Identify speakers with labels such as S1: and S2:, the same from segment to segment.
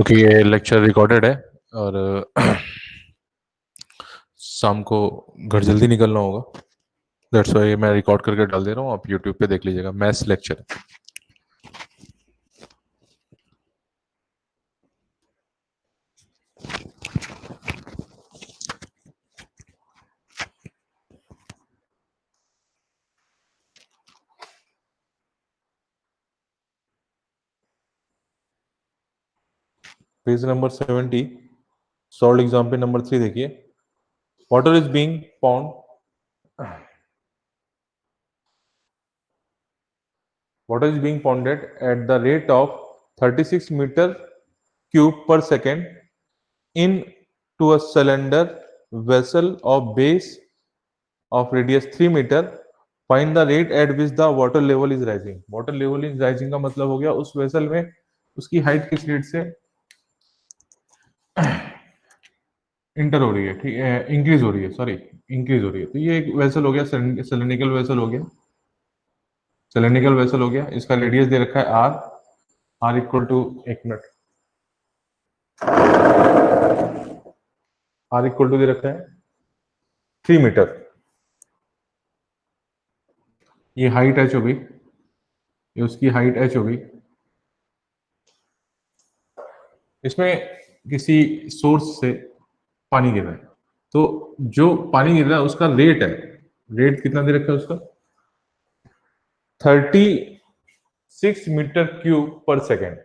S1: क्योंकि ये lecture recorded है और शाम को घर जल्दी निकलना होगा, दैट्स वाई मैं रिकॉर्ड करके डाल दे रहा हूँ। आप यूट्यूब पे देख लीजिएगा, maths lecture. Page number 70, solve example number 3 देखिए। Water is being pound water is being pounded at the rate of 36 meter cube per second into a cylinder vessel of base of radius 3 meter. Find the rate at which the water level is rising. Water level is rising का मतलब हो गया उस vessel में उसकी height किस rate से inter हो रही है, ठीक है, इंक्रीज हो रही है, सॉरी इंक्रीज हो रही है। तो ये एक वेसल हो गया, सिलिंड्रिकल वेसल हो गया, सिलिंड्रिकल वेसल हो गया। इसका रेडियस दे रखा है आर इक्वल टू, एक मिनट, आर इक्वल टू दे रखा है 3 मीटर। ये हाइट एच हो गई, ये उसकी हाइट एच हो गई। इसमें किसी सोर्स से पानी गिर रहा है, तो जो पानी गिर रहा है उसका रेट है, रेट कितना दे रखा है उसका 36 meter cube per second.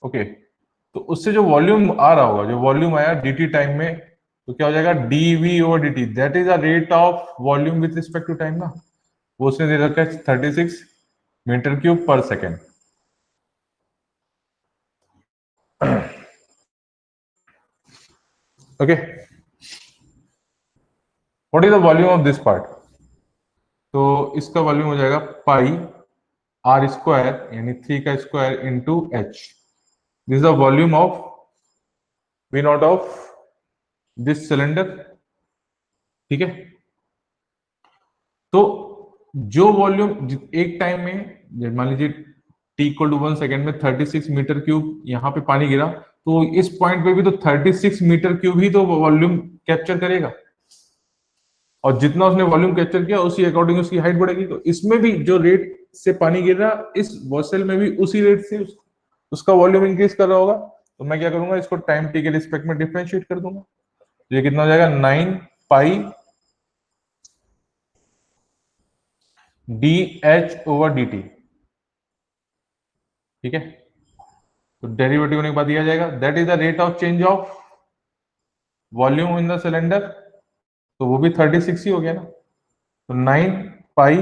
S1: Okay, तो उससे जो वॉल्यूम आ रहा होगा, जो वॉल्यूम आया dt टाइम में, तो क्या हो जाएगा dv over dt, that is a rate of volume with respect to time ना। वो उसने दे रखा है 36 meter cube per second. Okay, what is the volume of this part? तो इसका वॉल्यूम हो जाएगा पाई आर स्क्वायर यानी 3 का square into H. This is the volume of V naught of this cylinder, ठीक है। तो जो वॉल्यूम एक टाइम में, मान लीजिए t इक्वल टू 1 सेकेंड में 36 मीटर क्यूब यहाँ पे पानी गिरा, तो इस पॉइंट पे भी तो 36 मीटर क्यूब ही तो वॉल्यूम कैप्चर करेगा, और जितना उसने वॉल्यूम कैप्चर किया उसी अकॉर्डिंग उसकी हाइट बढ़ेगी। तो इसमें भी जो रेट से पानी गिर रहा, इस वेसल में भी उसी रेट से उसका वॉल्यूम इंक्रीज कर रहा होगा। तो मैं क्या करूंगा, इसको टाइम टी के रिस्पेक्ट में डिफरेंशिएट कर दूंगा। तो ये कितना हो जाएगा 9 pi D H over D T, ठीक है। तो डेरिवेटिव होने के बाद दिया जाएगा that is the rate of change of volume in the cylinder, तो वो भी 36 ही हो गया ना। तो 9 pi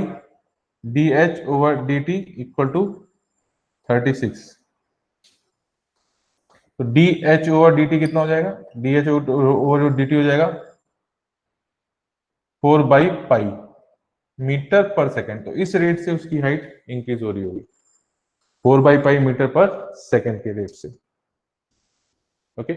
S1: D H over D T equal to 36। तो D H over D T कितना हो जाएगा, D H over D T हो जाएगा 4 by pi metre per second. तो इस रेट से उसकी हाइट इंक्रीज हो रही होगी 4 by pi metre per second के रेट से। Okay,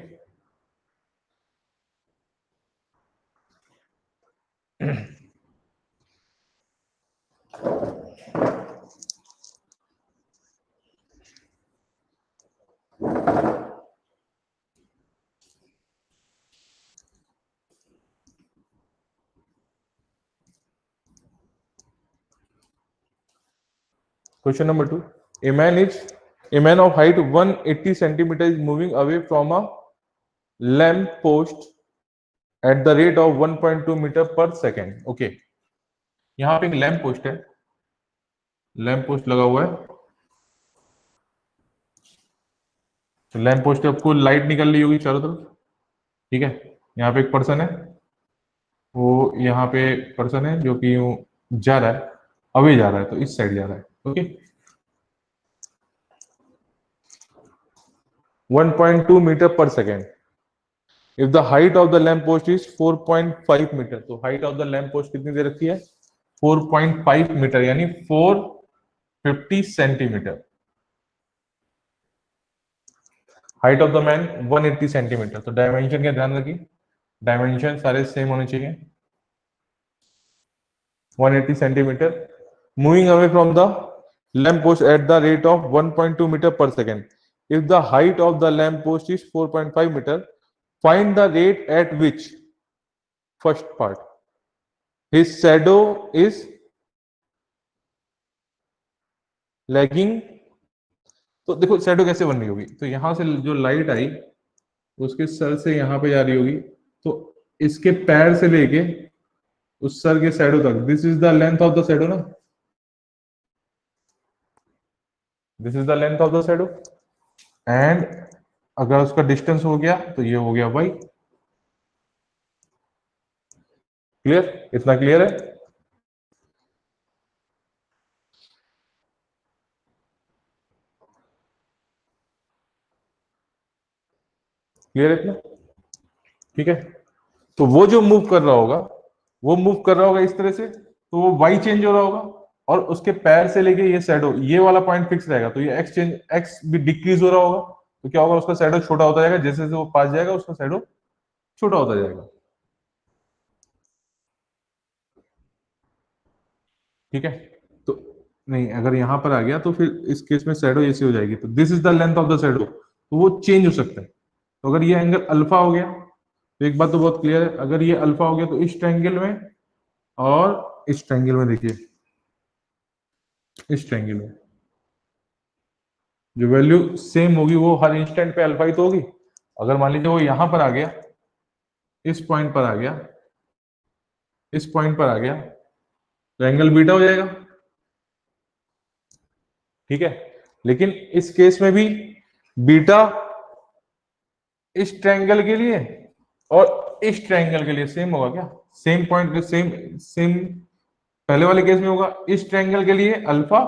S1: question number 2. A man of height 180 centimeter is moving away from a lamp post at the rate of 1.2 meter per second. Okay, यहाँ पे एक lamp post है, lamp post लगा हुआ है। तो लैम्प पोस्ट आपको लाइट निकल रही होगी चारों तरफ, ठीक है। यहाँ पे एक पर्सन है, वो यहाँ पे पर्सन है जो कि यूं जा रहा है, अवे जा रहा है, तो इस साइड जा रहा है। Okay, 1.2 metre per second. If the height of the lamp post is 4.5 metre, तो height of the lamp post कितनी दे रखी है 4.5 मीटर यानी 450 centimetre. Height of the man 180 centimetre. तो डायमेंशन का ध्यान रखिए, डायमेंशन सारे सेम होने चाहिए। 180 centimetre, moving away from the lamp post at the rate of 1.2 metre per second. if the height of the lamp post is 4.5 meter, find the rate at which, first part, his shadow is lagging. तो देखो shadow कैसे बन रही होगी, तो यहां से जो लाइट आई उसके सर से यहां पे जा रही होगी, तो इसके पैर से लेके उस सर के शैडो तक, this is the length of the shadow ना, this is the length of the shadow. And अगर उसका डिस्टेंस हो गया तो ये हो गया वाई। क्लियर, इतना क्लियर है? क्लियर इतना? ठीक है। तो वो जो मूव कर रहा होगा, वो मूव कर रहा होगा इस तरह से, तो वो वाई चेंज हो रहा होगा, और उसके पैर से लेके ये शैडो, ये वाला पॉइंट फिक्स रहेगा, तो ये एक्स चेंज, एक्स भी डिक्रीज हो रहा होगा, तो क्या होगा, उसका शैडो छोटा होता जाएगा, जैसे जैसे वो पास जाएगा उसका शैडो छोटा होता जाएगा। ठीक है। तो नहीं, अगर यहां पर आ गया तो फिर इस केस में शैडो ऐसी हो जाएगी, तो this is the length of the shadow, तो वो चेंज हो सकता है। तो अगर ये एंगल अल्फा हो गया, तो एक बात तो बहुत क्लियर है, अगर ये अल्फा हो गया तो इस ट्रायंगल में और इस ट्रायंगल में, देखिए इस ट्रायंगल में जो वैल्यू सेम होगी वो हर इंस्टेंट पे अल्फा ही तो होगी। अगर मान लीजिए वो यहां पर आ गया, इस पॉइंट पर आ गया, इस पॉइंट पर आ गया, तो एंगल बीटा हो जाएगा। ठीक है। लेकिन इस केस में भी बीटा इस ट्रायंगल के लिए और इस ट्रायंगल के लिए सेम होगा क्या? सेम पॉइंट, सेम सेम पहले वाले केस में होगा, इस ट्रायंगल के लिए अल्फा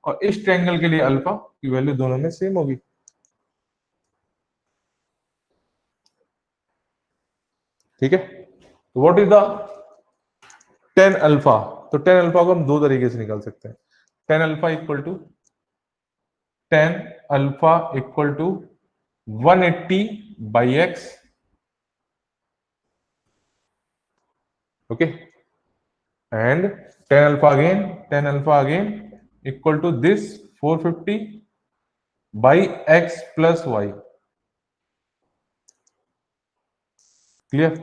S1: और इस ट्रायंगल के लिए अल्फा की वैल्यू दोनों में सेम होगी। ठीक है। तो what is the tan alpha? तो टेन अल्फा को हम दो तरीके से निकाल सकते हैं। Tan alpha equal to, tan alpha equal to 180 by X. Okay. And tan alpha again, tan alpha again equal to this 450 by X plus Y. Clear?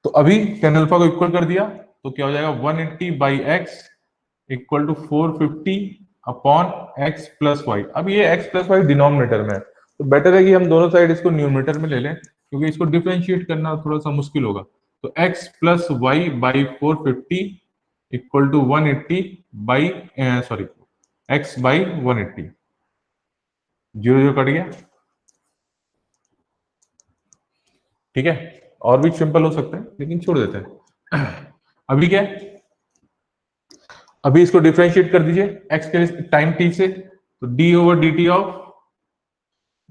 S1: तो अभी टेन अल्फा को इक्वल कर दिया, तो क्या हो जाएगा, 180 by X equal to 450 upon X plus Y. अब ये एक्स प्लस वाई डिनोमिनेटर में है, तो बेटर है कि हम दोनों साइड इसको न्यूमरेटर में ले लें, क्योंकि इसको डिफरेंशिएट करना थोड़ा सा मुश्किल होगा। तो X plus Y by 450 equal to 180 by, sorry, X by 180। Zero zero cut गया। ठीक है। और भी सिंपल हो सकते हैं लेकिन छोड़ देते हैं। अभी क्या है, अभी इसको डिफरेंशिएट कर दीजिए एक्स के टाइम टी से, तो D over D T of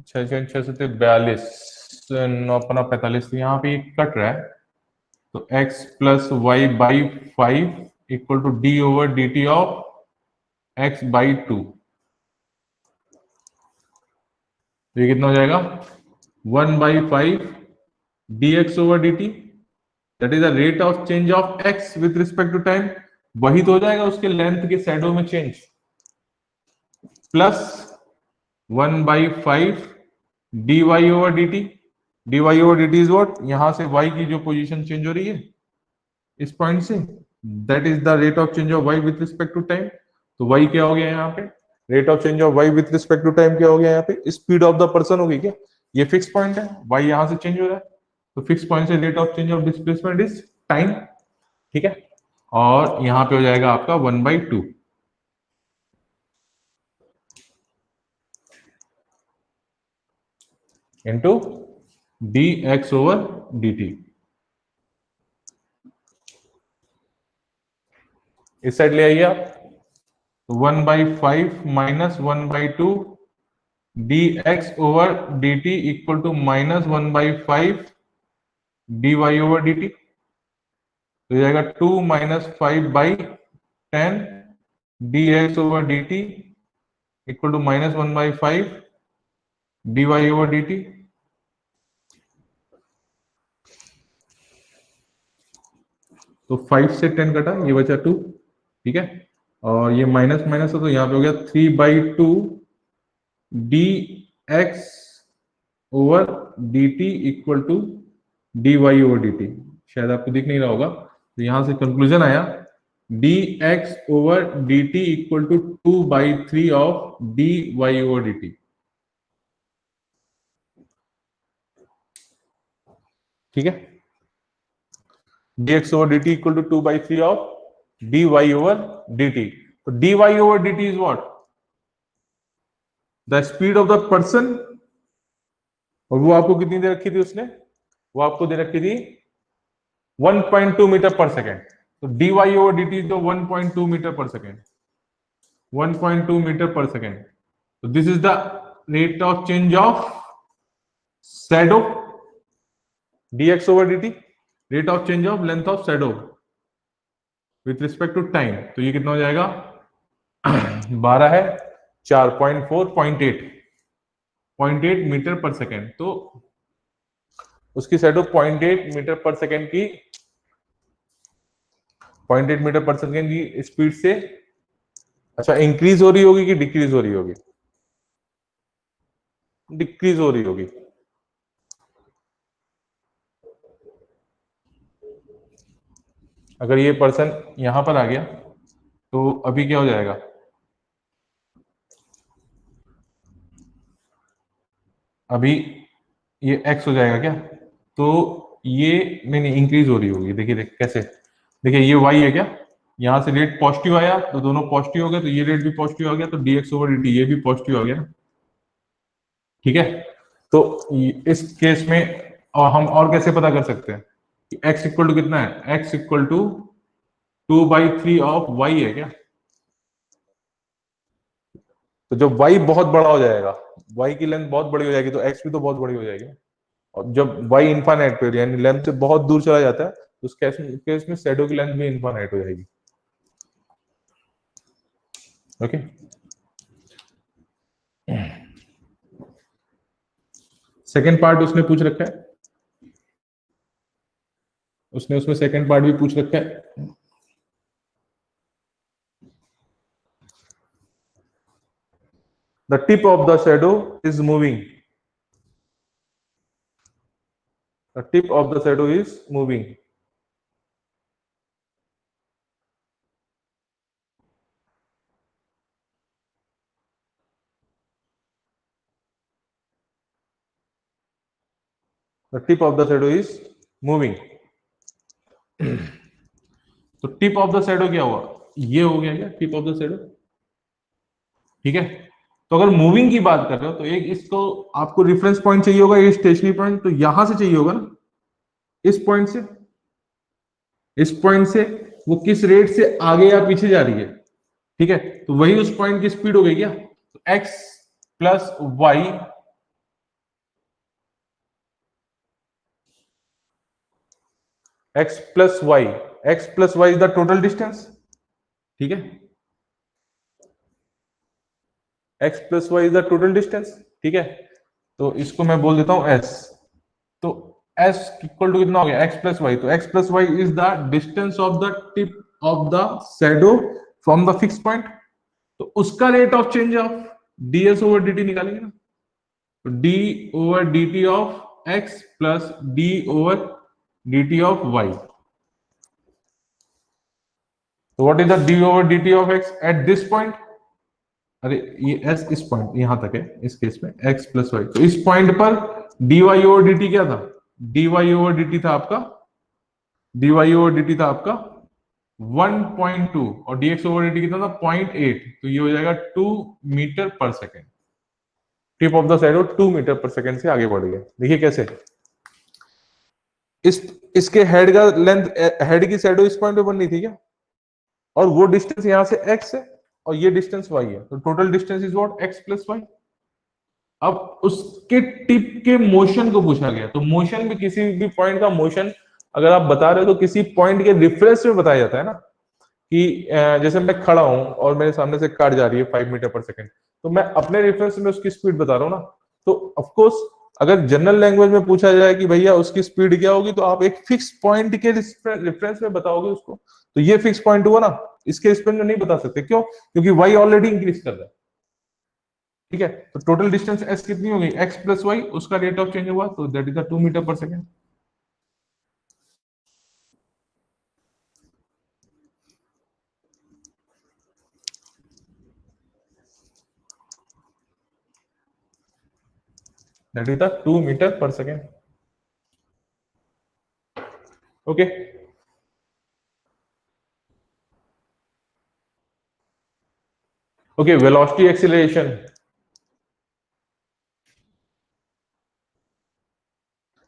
S1: 6 9 अपना 45, तो यहाँ पे कट रहा है, तो X plus Y by 5 equal to D over D T of X by 2। ये कितना हो जाएगा, 1/5 D X over D T, that is the rate of change of X with respect to time, वही तो हो जाएगा उसके लेंथ के शैडो में change, plus 1/5 D Y over D T. D Y over D T is what, यहां से Y की जो पोजीशन चेंज हो रही है इस पॉइंट से, that is the rate of change of Y with respect to time. तो वाई क्या हो गया यहाँ पे, rate of change of Y with respect to time क्या हो गया यहाँ पे, स्पीड ऑफ द पर्सन होगी क्या, ये फिक्स पॉइंट है, वाई यहां से चेंज हो रहा है, तो फिक्स पॉइंट से rate of change of displacement is time. ठीक है। और यहां पे हो जाएगा आपका 1/2 into D X over D T. इस साइड ले आइए आप, तो 1/5 minus 1/2 D X over D T equal to minus 1/5 D Y over D T, तो जाएगा 2 minus 5/10 D X over D T equal to minus 1/5 D Y over D T. तो 5 से 10 कटा, ये बचा 2। ठीक है। और ये माइनस माइनस है, तो यहाँ पे हो गया 3/2 D X over D T equal to D Y over D T. शायद आपको दिख नहीं रहा होगा, तो यहां से कंक्लूजन आया D X over D T equal to 2/3 of D Y over D T. ठीक है, dx over dt equal to 2/3 of dy over dt। तो dy over dt is what? The speed of the person। और वो आपको कितनी दे रखी थी उसने? वो आपको दे रखी थी 1.2 मीटर पर सेकेंड। तो dy over dt is 1.2 metre per second, 1.2 metre per second. तो this is the rate of change of shadow dx over dt, rate of change of length of shadow with respect to time. तो ये कितना हो जाएगा? 12 है, 4.4, 0.8 metre per second. तो उसकी shadow 0.8 metre per second की 0.8 मीटर पर सेकेंड की स्पीड से अच्छा इंक्रीज हो रही होगी कि डिक्रीज हो रही होगी? डिक्रीज हो रही होगी। अगर ये पर्सन यहां पर आ गया तो अभी क्या हो जाएगा? अभी ये x हो जाएगा क्या? तो ये नहीं इंक्रीज हो रही होगी। देखिए कैसे, देखिए ये y है क्या, यहां से रेट पॉजिटिव आया तो दोनों पॉजिटिव हो गए, तो ये रेट भी पॉजिटिव आ गया, तो dx ओवर dt ये भी पॉजिटिव आ गया ना। ठीक है, तो इस केस में और हम और कैसे पता कर सकते हैं कि x इक्वल टू कितना है? x equal to 2/3 of y है क्या? तो जब y बहुत बड़ा हो जाएगा, y की लेंथ बहुत बड़ी हो जाएगी, तो x भी तो बहुत बड़ी हो जाएगी। और जब y इनफाइनाइट पे यानी लेंथ से बहुत दूर चला जाता है, तो उस केस में शैडो की लेंथ भी इनफाइनाइट हो जाएगी। ओके, सेकेंड पार्ट उसने पूछ रखा है, उसने उसमें सेकेंड पार्ट भी पूछ रखा है। The tip of the shadow is moving. The tip of the shadow is moving. The tip of the shadow is moving. तो टिप ऑफ द शैडो क्या हुआ? ये हो गया क्या टिप ऑफ द शैडो? ठीक है, तो अगर मूविंग की बात कर रहे हो तो एक इसको आपको रेफरेंस पॉइंट चाहिए होगा, ये स्टेशनरी पॉइंट, तो यहां से चाहिए होगा ना, इस पॉइंट से, इस पॉइंट से वो किस रेट से आगे या पीछे जा रही है। ठीक है, तो वही उस पॉइंट की स्पीड हो गई क्या? तो x plus Y x plus Y is the total distance. ठीक है, x plus Y is the total distance. ठीक है, तो इसको मैं बोल देता हूं s। तो s इक्वल टू कितना हो गया? x plus Y. तो x plus Y is the distance of the tip of the shadow from the fix point. तो उसका rate of change of ds over dt निकालेंगे ना, तो d over dt of x plus d over dt of y। तो what is the d over dt of x at this point? अरे ये s इस point यहां तक है, इस केस में x प्लस वाई। तो इस पॉइंट पर dy ओवर dt क्या था? dy ओवर dt था आपका, dy ओवर dt था आपका 1.2 और dx ओवर dt कितना था? 0.8। तो ये हो जाएगा 2 metre per second. Tip of the shadow 2 metre per second से आगे बढ़ गया। देखिए कैसे, इसके हेड का लेंथ, हेड की शैडो इस पॉइंट पे बननी थी क्या? और वो डिस्टेंस यहां से x है और ये डिस्टेंस y है, तो total distance is what? x plus Y. अब उसके टिप के मोशन को पूछा गया, तो मोशन भी किसी भी पॉइंट का मोशन अगर आप बता रहे हो तो किसी पॉइंट के रिफरेंस में बताया जाता है ना, कि जैसे मैं खड़ा हूं और मेरे सामने से कार जा रही है 5 मीटर पर सेकंड, तो मैं अपने रेफरेंस में उसकी स्पीड बता रहा हूं ना। तो ऑफ कोर्स अगर जनरल लैंग्वेज में पूछा जाए कि भैया उसकी स्पीड क्या होगी, तो आप एक फिक्स पॉइंट के रेफरेंस में बताओगे उसको। तो ये फिक्स पॉइंट हुआ ना, इसके रेफरेंस में नहीं बता सकते। क्यों? क्योंकि वाई ऑलरेडी इंक्रीज कर रहा है। ठीक है, तो टोटल डिस्टेंस s कितनी हो गई, x प्लस वाई, उसका रेट ऑफ चेंज हुआ तो that is the 2 metre per second. That is the 2 metre per second. Okay, okay, velocity acceleration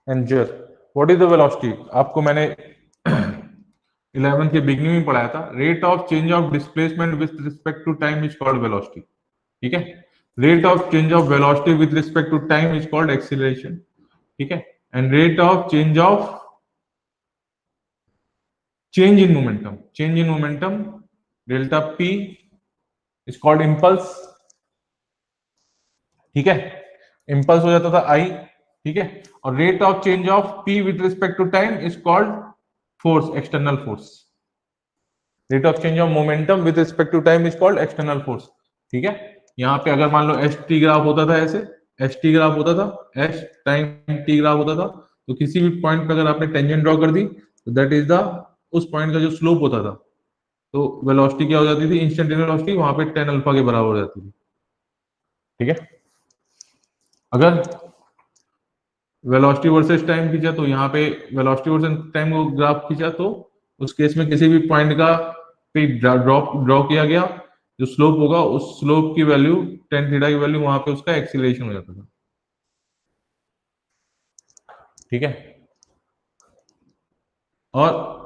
S1: and jerk, what is the velocity, आपको मैंने 11 के beginning में पढ़ाया था, rate of change of displacement with respect to time is called velocity. ठीक है, rate of change of velocity with respect to time is called acceleration. ठीक है, and rate of change in momentum delta p is called impulse. ठीक है, impulse हो जाता था I। ठीक है, और rate of change of p with respect to time is called force, external force. Rate of change of momentum with respect to time is called external force. ठीक है, यहाँ पे अगर मान लो एस टी ग्राफ होता था, ऐसे एस टी ग्राफ होता था, एस टाइम टी ग्राफ होता था, तो किसी भी पॉइंट पे अगर आपने टेंजेंट ड्रॉ कर दी तो दैट इज द, उस पॉइंट का जो स्लोप होता था, तो वेलोसिटी क्या हो जाती थी, इंस्टेंटेनियस वेलोसिटी वहां पे टेन अल्फा के बराबर हो जाती थी। ठीक है, अगर वेलोसिटी वर्सेस टाइम खींचा तो यहाँ पे वेलोसिटी वर्सेस टाइम को ग्राफ खींचा तो उस केस में किसी भी पॉइंट का पे ड्रॉ किया गया, जो स्लोप होगा उस स्लोप की वैल्यू टेन थीटा की वैल्यू वहां पे उसका एक्सीलरेशन हो जाता था। ठीक है, और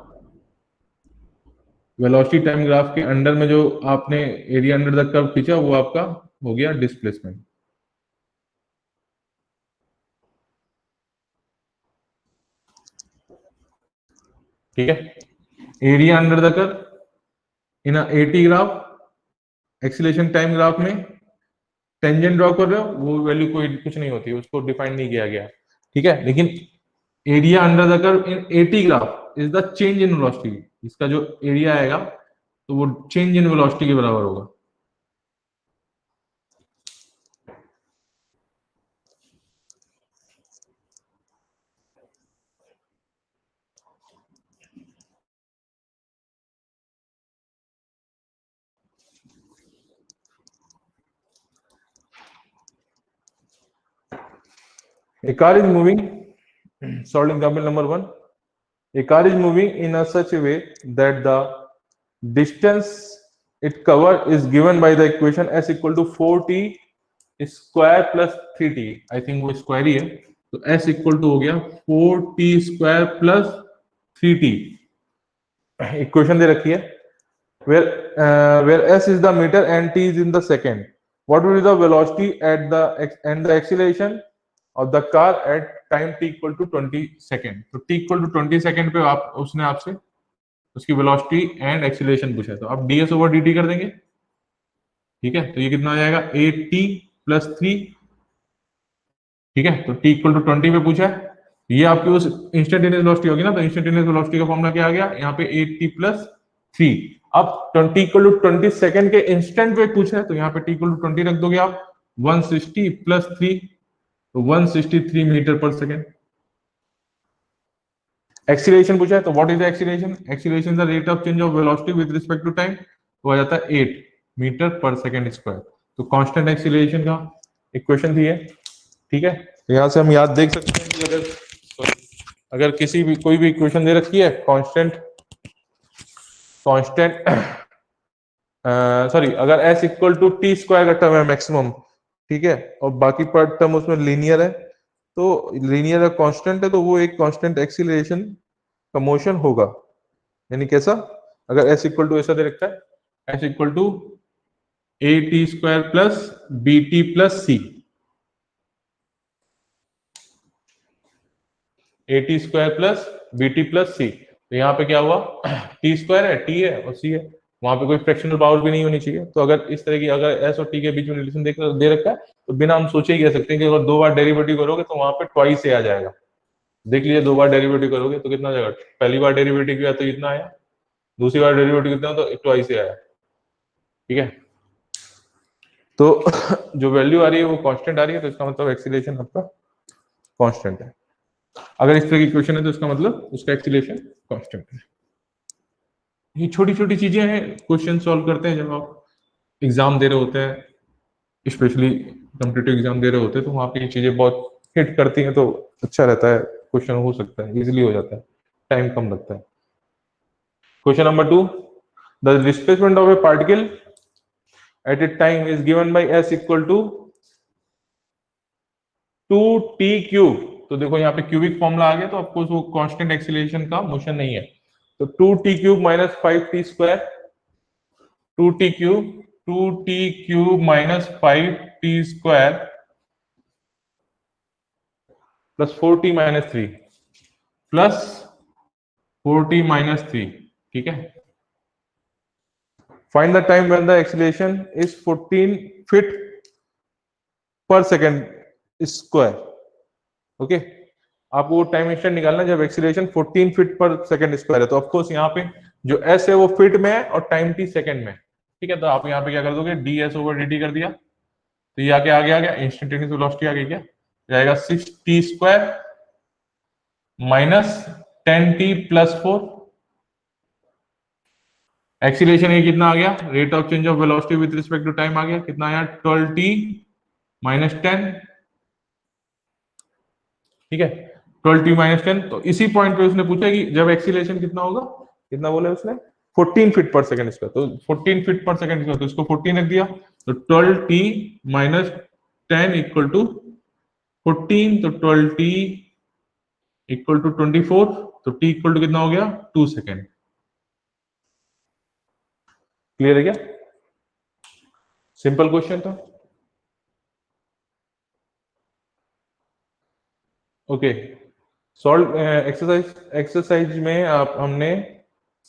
S1: वेलोसिटी टाइम ग्राफ के अंडर में जो आपने एरिया अंडर द कर्व खींचा वो आपका हो गया डिस्प्लेसमेंट। ठीक है, area under the curve in eighty graph, acceleration time graph में टेंजेंट ड्रॉ कर रहे हो वो वैल्यू कोई कुछ नहीं होती, उसको डिफाइन नहीं किया गया। ठीक है, लेकिन area under the curve in eighty graph is the change in velocity, इसका जो एरिया आएगा तो वो चेंज इन वेलोसिटी के बराबर होगा। A car is moving, solving example number 1. A car is moving in a such a way that the distance it cover is given by the equation s equal to 4t square plus 3t। I think वो square ही है, तो s equal to हो गया 4t square plus 3t। Equation दे रखी है where s is the meter and t is in the second, what will be the velocity at the and the acceleration of the car at time t equal to 20 second. तो t equal to 20 second पे आप उसने आपसे उसकी velocity and acceleration पूछा है, तो आप ds ओवर dt कर देंगे। ठीक है, तो ये कितना आ जाएगा at प्लस 3। ठीक है, तो t इक्वल टू 20 पे पूछा है, ये आपकी उस इंस्टेंटेनियस वेलोसिटी होगी ना, तो इंस्टेंटेनियस वेलोसिटी का फॉर्मूला क्या आ गया यहाँ पे 8t प्लस 3। अब 20 इक्वल टू 20 सेकंड के इंस्टेंट पे पूछा है तो यहाँ पे t इक्वल टू 20 रख दोगे आप, 160 प्लस 3 तो 163 मीटर पर सेकेंड। एक्सीलरेशन पूछा है तो what is the acceleration, acceleration the rate of change of velocity with respect to time, तो आ जाता है 8 मीटर पर सेकेंड स्क्वायर। तो कांस्टेंट एक्सीलरेशन का इक्वेशन दी है। ठीक है, तो यहाँ से हम याद देख सकते हैं कि अगर किसी भी कोई भी इक्वेशन दे रखी है कांस्टेंट कांस्टेंट सॉरी, अगर s equal to t square का टर्म है मैक्सिमम, ठीक है, और बाकी पर टर्म उसमें लीनियर है, तो लीनियर कांस्टेंट है तो वो एक कांस्टेंट एक्सीलरेशन का मोशन होगा। यानी कैसा, अगर s इक्वल टू ऐसा दे रखा है s equal to A T square plus B T plus C, A T square plus B T plus C, तो यहाँ पे क्या हुआ टी स्क्वायर है, टी है और सी है, वहां पे कोई फ्रैक्शनल पावर भी नहीं होनी चाहिए। तो अगर इस तरह की अगर एस और टी के बीच में रिलेशन दे रखा है तो बिना हम सोचे ही कह सकते हैं कि अगर 2 बार डेरिवेटिव करोगे तो वहां पे ट्वाइस से आ जाएगा। देख लीजिए 2 बार डेरिवेटिव करोगे तो कितना आ जाएगा, पहली बार डेरिवेटिव किया तो इतना आया, दूसरी बार डेरिवेटिव कितना तो ट्वाइस से आया। ठीक है, तो जो वैल्यू आ रही है वो कांस्टेंट आ रही है, तो इसका मतलब एक्सीलरेशन आपका कांस्टेंट है। अगर इस तरह की इक्वेशन है तो इसका मतलब उसका एक्सीलरेशन कांस्टेंट है। ये छोटी छोटी चीजें हैं, क्वेश्चन सॉल्व करते हैं जब आप एग्जाम दे रहे होते हैं, स्पेशली कॉम्पिटिटिव एग्जाम दे रहे होते हैं, तो वहाँ पे ये चीजें बहुत हिट करती हैं, तो अच्छा रहता है, क्वेश्चन हो सकता है, इजीली हो जाता है, टाइम कम लगता है। Question number 2, the displacement of A particle at a time is given by s equal to 2t cube. तो देखो यहाँ पे क्यूबिक फॉर्मूला आ गया, तो आपको वो कांस्टेंट एक्सीलरेशन का मोशन नहीं है, तो 2t cube minus 5t square, 2t cube 2t cube minus 5t square plus 4t minus 3 plus 4t minus 3। ठीक है, find the time when the acceleration is 14 feet पर सेकेंड स्क्वायर। ओके, आपको वो time instant निकालना है जब acceleration 14 feet पर second square है। तो ऑफ कोर्स यहाँ पे जो s है वो फीट में है और टाइम t सेकंड में। ठीक है, तो आप यहाँ पे क्या कर दोगे, ds ओवर dt कर दिया, तो ये आगे आ गया इंस्टेंटेनियस वेलोसिटी आ गई, क्या जाएगा 6t square minus 10t plus 4। Acceleration ये कितना आ गया, rate of change of velocity with respect to time आ गया, कितना आया 12t माइनस 10। ठीक है, 12t माइनस 10। तो इसी पॉइंट पे उसने पूछा कि जब एक्सीलरेशन कितना होगा, कितना बोला उसने 14 फीट पर सेकंड स्क्वायर, तो 14 फीट पर सेकंड स्क्वायर, तो इसको 14 रख दिया, तो 12t माइनस 10 इक्वल टू 14, तो 12t इक्वल टू 24, तो t इक्वल टू कितना हो गया 2 सेकेंड। क्लियर है क्या, सिंपल क्वेश्चन था। ओके, सॉल्व एक्सरसाइज में आप हमने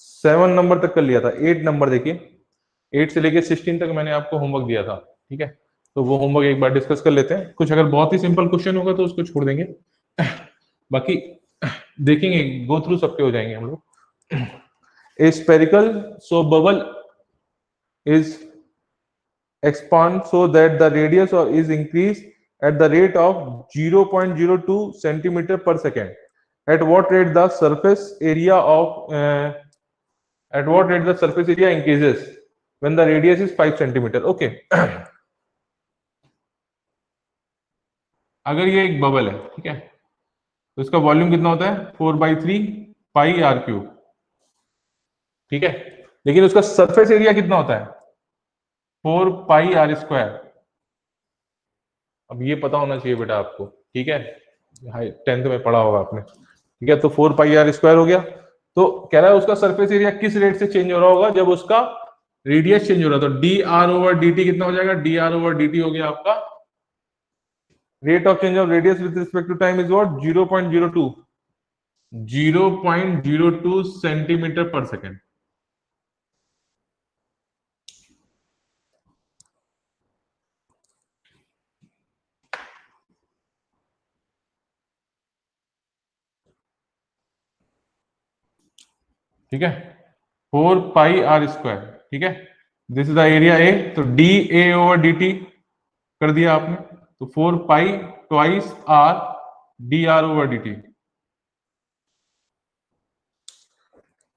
S1: 7 नंबर तक कर लिया था, 8 नंबर देखिए, 8 से लेके 16 तक मैंने आपको होमवर्क दिया था। ठीक है, तो वो होमवर्क एक बार डिस्कस कर लेते हैं, कुछ अगर बहुत ही सिंपल क्वेश्चन होगा तो उसको छोड़ देंगे, बाकी देखेंगे, गो थ्रू सबके हो जाएंगे हम लोग। A spherical so bubble is expand so that the radius is increased at the rate of 0.02 centimeter per second. At what rate the surface area increases when the radius is 5 centimeter? Okay. अगर ये एक bubble है, ठीक है, तो इसका volume कितना होता है 4/3 पाई आर क्यूब। ठीक है, लेकिन उसका सरफेस एरिया कितना होता है 4 पाई आर स्क्वायर। अब ये पता होना चाहिए बेटा आपको, ठीक है, 10th में पढ़ा होगा आपने। ठीक है, तो 4 पाई आर स्क्वायर हो गया, तो कह रहा है उसका सरफेस एरिया किस रेट से चेंज हो रहा होगा जब उसका रेडियस चेंज हो रहा है, तो D R over D T कितना हो जाएगा, D are over D T हो गया आपका rate of change of radius with respect to time is what 0.02 centimetre per second. ठीक है, 4 पाई आर स्क्वायर। ठीक है, this is the area A, तो डी ए ओवर डी टी कर दिया आपने, तो 4 pi twice R D are over D T.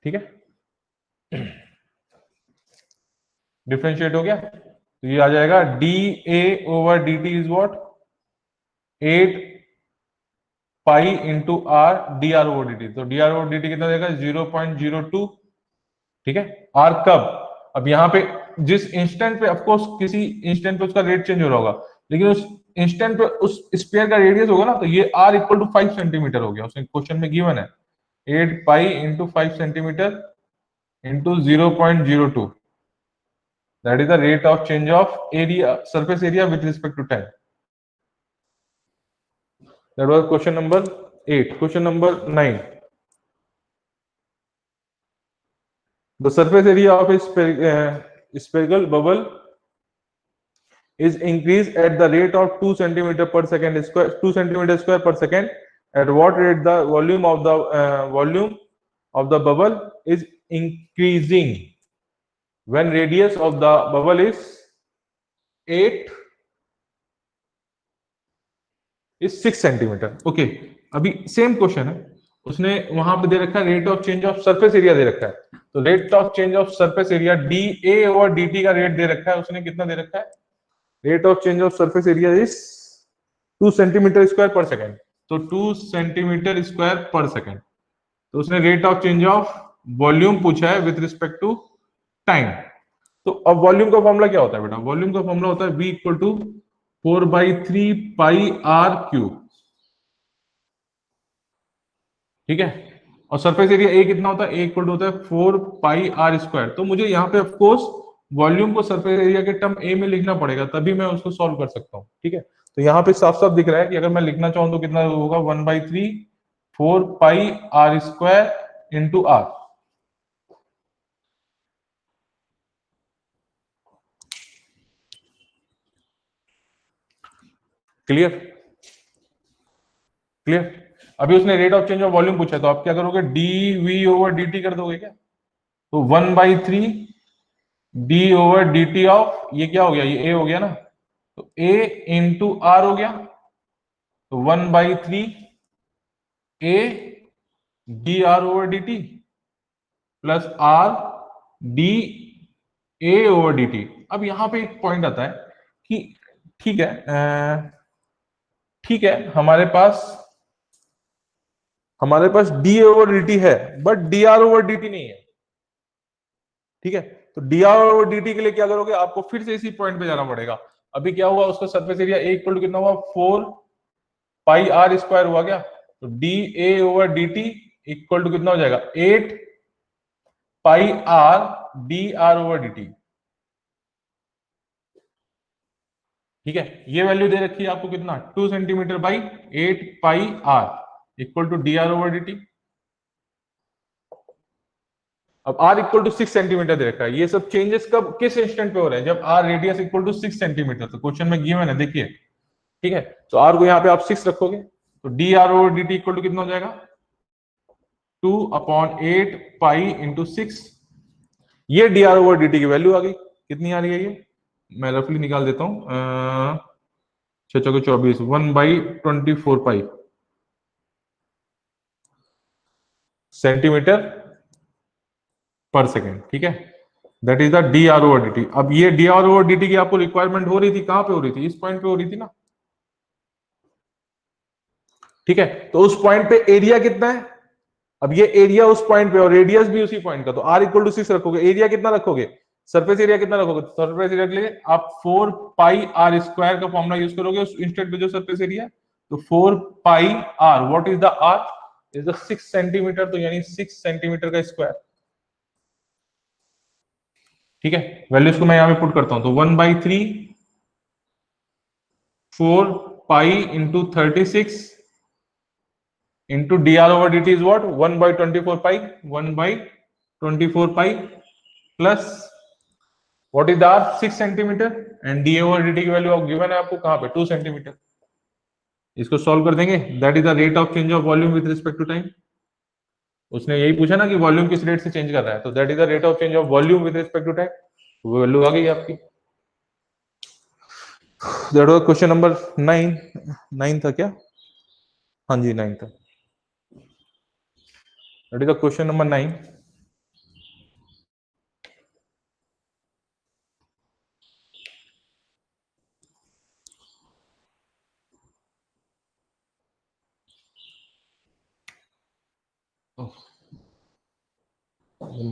S1: ठीक है, डिफरेंशिएट हो गया, तो ये आ जाएगा D A over D T is what 8 pi into R D are over D T, तो D R over D T कितना देगा 0.02। ठीक है, आर कब, अब यहाँ पे जिस इंस्टेंट पे, ऑफकोर्स किसी इंस्टेंट पे उसका रेट चेंज हो रहा होगा, लेकिन उस इंस्टेंट पे उस स्फीयर का रेडियस होगा ना, तो ये आर इक्वल टू 5 सेंटीमीटर हो गया, उसने क्वेश्चन में गिवन है 8 pi into 5 centimetre into 0.02, that is the rate of change of area, surface area with respect to time. That was question number 8. Question number 9, the surface area of a spherical bubble is increased at the rate of 2 centimeter per second square, 2 centimeter square per second. At what rate the volume of the bubble is increasing when radius of the bubble is 8 is 6 centimetre. Okay, अभी same question है, उसने वहां पे दे रखा है rate of change of surface area दे रखा है। तो rate of change of surface area D A over D T का रेट दे रखा है, उसने कितना दे रखा है? Rate of change of surface area is 2 centimetre square per second. तो 2 सेंटीमीटर स्क्वायर पर सेकेंड। तो उसने rate of change of volume पूछा है विथ रिस्पेक्ट टू टाइम। तो अब वॉल्यूम का फॉर्मूला क्या होता है बेटा? वॉल्यूम का फॉर्मूला होता है v equal to 4/3 pi r cube. ठीक है, और सरफेस एरिया ए कितना होता है? ए इक्वल टू होता है 4 पाई आर स्क्वायर। तो मुझे यहाँ पे ऑफकोर्स वॉल्यूम को सरफेस एरिया के टर्म ए में लिखना पड़ेगा, तभी मैं उसको सॉल्व कर सकता हूँ। ठीक है, तो यहाँ पे साफ साफ दिख रहा है कि अगर मैं लिखना चाहूं तो कितना होगा? 1/3 4 pi R square into R. Clear? Clear? अभी उसने rate of change of volume पूछा, तो आप क्या करोगे? D we over D T कर दोगे क्या? तो 1/3 D over D T of, ये क्या हो गया? ये ए हो गया ना, तो ए इंटू आर हो गया। तो 1/3 A D R over D T plus R D A over D t. अब यहां पे एक पॉइंट आता है कि ठीक है, ठीक है, हमारे पास डी ओवर डी टी है, but D R over D T नहीं है। ठीक है, तो D R over D T के लिए क्या करोगे? आपको फिर से इसी पॉइंट पे जाना पड़ेगा। अभी क्या हुआ? उसका surface area A equal to कितना हुआ? 4 पाई आर स्क्वायर हुआ क्या? तो D A over D T equal to कितना हो जाएगा? 8 pi R D are over D T. ठीक है, ये वैल्यू दे रखी है आपको कितना? 2 centimetre by 8 pi r equal to d are over D t. अब r इक्वल टू 6 सेंटीमीटर दे रखा है। ये सब चेंजेस कब, किस इंस्टेंट पे हो रहे हैं? जब r radius equal to 6 centimetre. तो क्वेश्चन में गिवन है, देखिए। ठीक है, तो r को यहाँ पे आप 6 रखोगे, तो D R over D T equal to कितना हो जाएगा? 2/8 पाई इंटू 6। ये d are over D t की वैल्यू आ गई। कितनी आ रही है ये? मैं रफली निकाल देता हूं। 6 चौके 24, 1/24 पाई सेंटीमीटर पर सेकेंड। ठीक है, that is the D R over D t. अब ये d are over D t की आपको रिक्वायरमेंट हो रही थी, कहां पे हो रही थी? इस पॉइंट पे हो रही थी ना। ठीक है, तो उस पॉइंट पे एरिया कितना है? अब ये एरिया उस पॉइंट पे और रेडियस भी उसी पॉइंट का, तो r इक्वल टू 6 रखोगे। एरिया कितना रखोगे? सरफेस एरिया कितना रखोगे? सरफेस एरिया के लिए आप 4 पाई आर स्क्वायर का फॉर्मूला यूज करोगे उस इंस्टेंट पे जो सरफेस एरिया। तो 4 pi R, what is the r? Is the 6 centimetre. तो यानी 6 सेंटीमीटर का स्क्वायर। ठीक है, वैल्यूज को मैं यहां पे पुट करता हूं, तो 1/3 4 pi into 36 into d are over D T is what? 1/24 pi, 1/24 pi plus what is the r? 6 centimetre. And d over D t की वैल्यू गिवन है आपको कहां पे? 2 सेंटीमीटर। इसको सॉल्व कर देंगे, that is the rate of change of volume with respect to time. उसने यही पूछा ना कि वॉल्यूम किस रेट से चेंज कर रहा है, तो that is the rate of change of volume with respect to time. वो वैल्यू आ गई आपकी। दैट वाज क्वेश्चन नंबर 9 था क्या? हाँ जी, 9 था। That is the question number 9।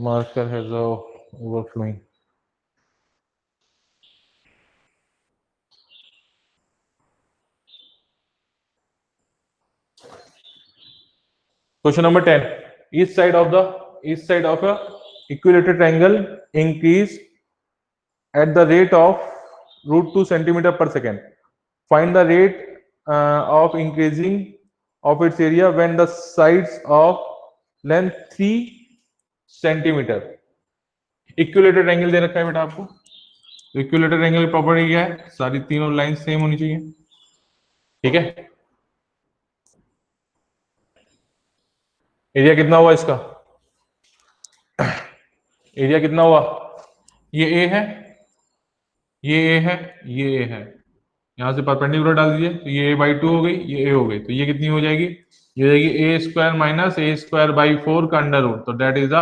S1: Marker has overflowing. Question number 10. Each side of a equilateral triangle increase at the rate of √2 centimeter per second. Find the rate of increasing of its area when the sides of length 3 centimetre. Equilateral triangle दे रखा है बेटा आपको। तो equilateral triangle की property क्या है? सारी तीनों लाइन सेम होनी चाहिए। ठीक है, एरिया कितना हुआ इसका? एरिया कितना हुआ? ये ए है, ये ए है, ये ए है, यहाँ से परपेंडिकुलर डाल दीजिए, तो ये a/2 हो गई, ये ए हो गई, तो ये कितनी हो जाएगी, ये हो जाएगी A square minus A square by 4 का अंडर रूट, तो that is the